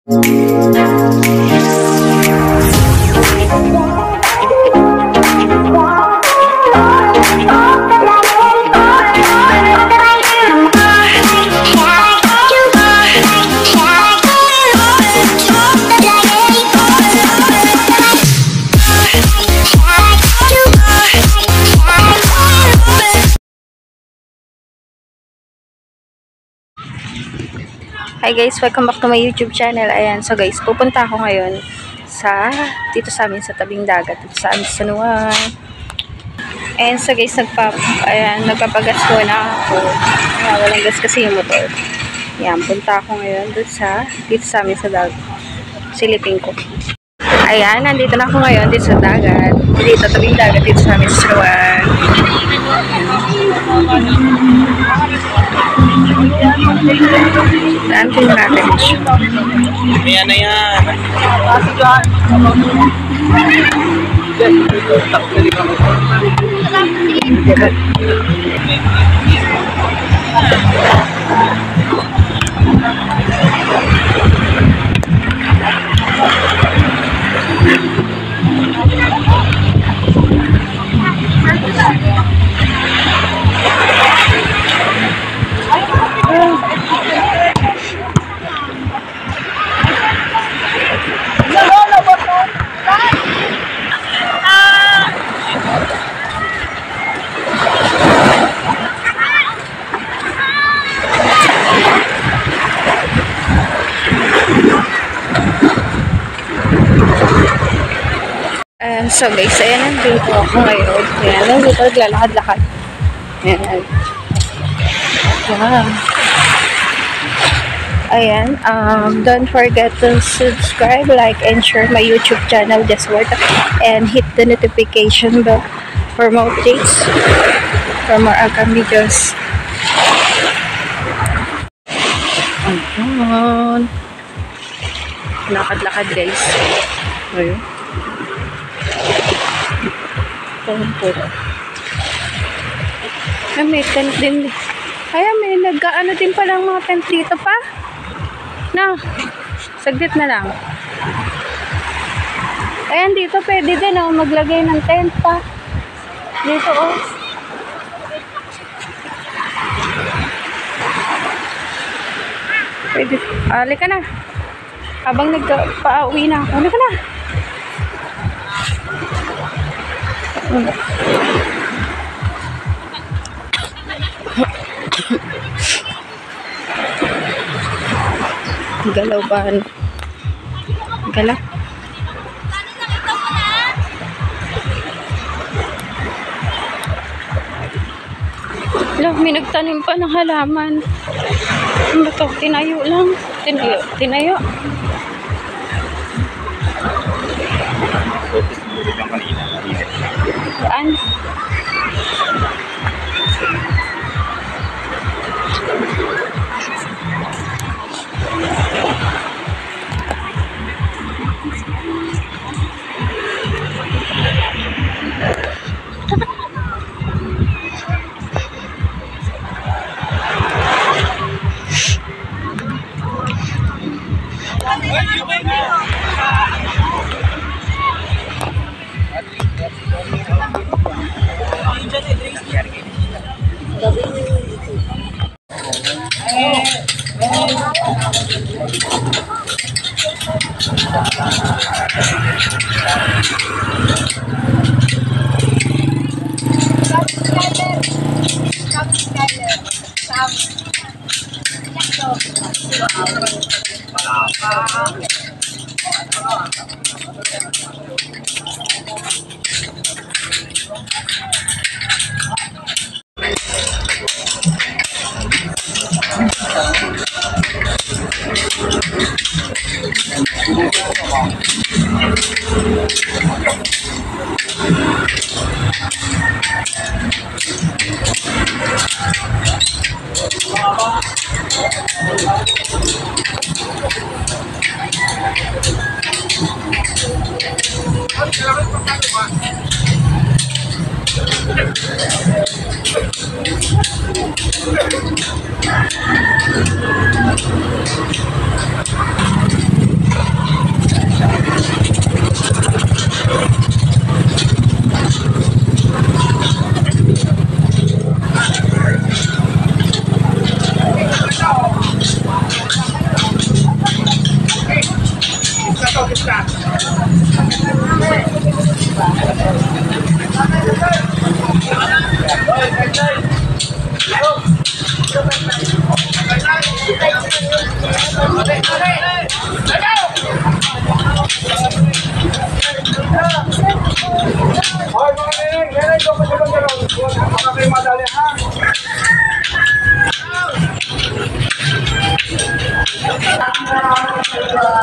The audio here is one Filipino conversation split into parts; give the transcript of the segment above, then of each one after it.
Hi guys, welcome back to my YouTube channel. Ayan, so guys, pupunta ako ngayon dito sa amin sa tabing dagat, dito sa amin sa Nuwan. And so guys, nagpapagas ko na ako. Walang gas kasi yung motor. Ayan, punta ako ngayon dito sa amin sa dagat. Silipin ko. Ayan, nandito na ako ngayon dito sa dagat. Dito tabing dagat, dito sa amin sa Nuwan. Saan din natin siya? Ayan na yan. So guys, ayan, nandito ako ngayon. Ayan, nandito naglalakad-lakad. Ayan. Wow. Ayan, don't forget to subscribe, like, and share my YouTube channel, Just Worth, and hit the notification bell for more updates, for more upcoming videos. Ayan. Lakad-lakad guys. Ayan. Ay, may tent din. Kaya may nag-ano din palang mga tent dito pa. Na, saglit na lang. Ayan, dito pwede din maglagay ng tent pa. Dito pwede. Halika na. Habang nagpa-uwi na ako. Halika na. Galaw ba? Galaw? May nagtanim pa ng halaman. Ano ba ito? Tinayo lang. Tinayo. Saan? Hi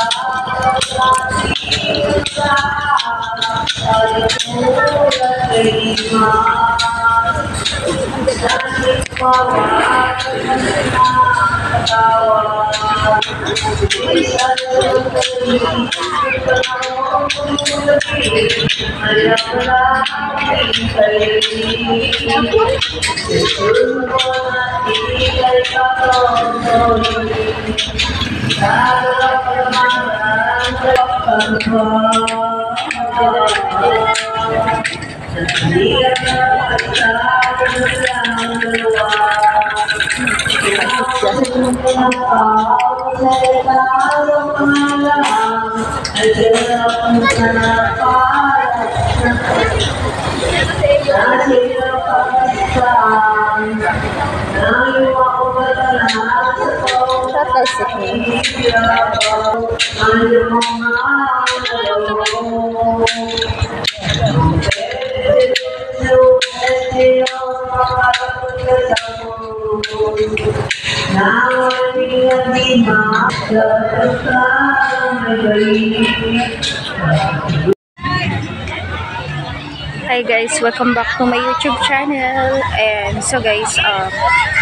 guys, welcome back to my YouTube channel. And so guys,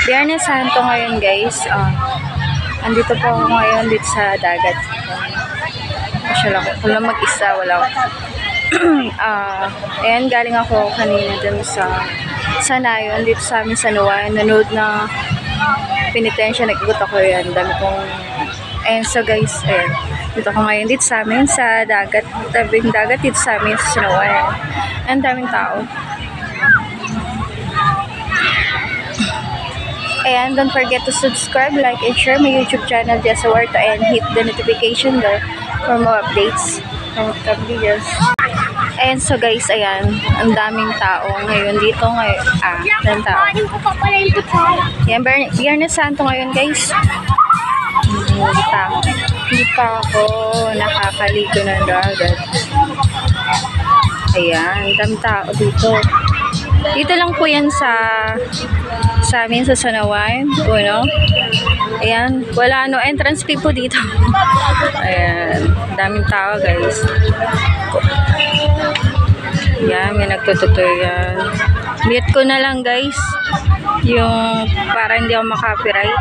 Biyernes Santo ngayon guys. Andito po ako ngayon dito sa dagat. Masyal ako. Wala mag-isa, wala ako. Ayan, galing ako kanina dun sa Sanayon dito sa amin sa Nuwan. Nanood na penitensya, nag-igot ako yan. Dami kong... And so guys, ayan. Dito ako ngayon dito sa amin sa dagat. Tabing dagat dito sa amin sa Nuwan. Ang daming tao. And don't forget to subscribe, like, and share my YouTube channel, Jessa Huerta, and hit the notification bell for more updates from the videos. And so guys, ayan, ang daming tao ngayon dito ngayon. Daming tao. Yan, Biyernes Santo ngayon guys. Hindi pa ako nakakaligo ng dagat. Ayan, daming tao dito. Dito lang po yan sa amin sa Sanawan, no? Ayan, wala no entrance fee po dito. Ayan, daming tao guys. Ayan, may nagtututoy yan. Mute ko na lang guys, yung para hindi ako makapiright.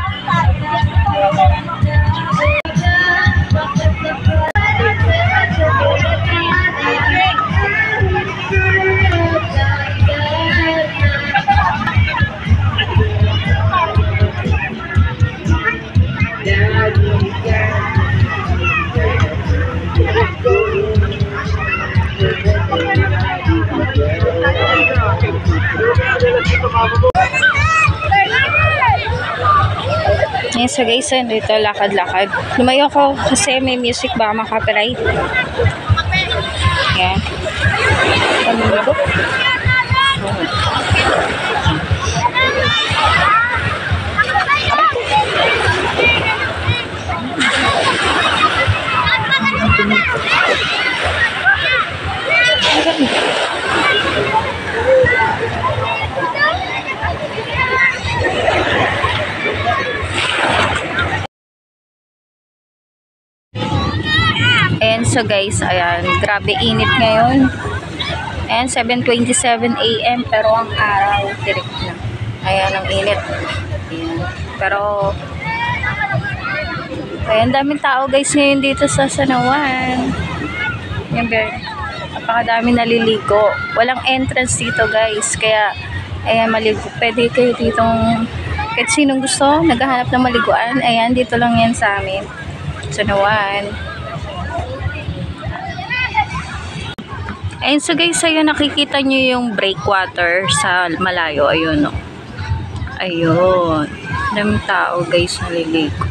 Yan, so guys, dito lakad-lakad. Lumayo ko kasi may music ba makapiright. Yan. And so guys, ayan, grabe init ngayon. And 7:27 AM pero ang araw tirik na. Ayan, ang init. Ayan. Pero ayan, daming tao guys ngayon dito sa Sanawan. Yan, napakadami naliligo. Walang entrance dito guys, kaya ayan, maligo. Pwede kayo ditong kahit sinong gusto naghahanap ng maliguan. Ayan, dito lang yan sa amin, Sanawan. Ayun, so guys, ayun, nakikita nyo yung breakwater sa malayo. Ayun, no. Ayun. Daming tao, guys, naliligo.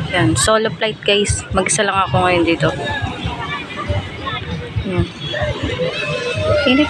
Yan, solo flight, guys. Mag-isa lang ako ngayon dito. Yan. Init.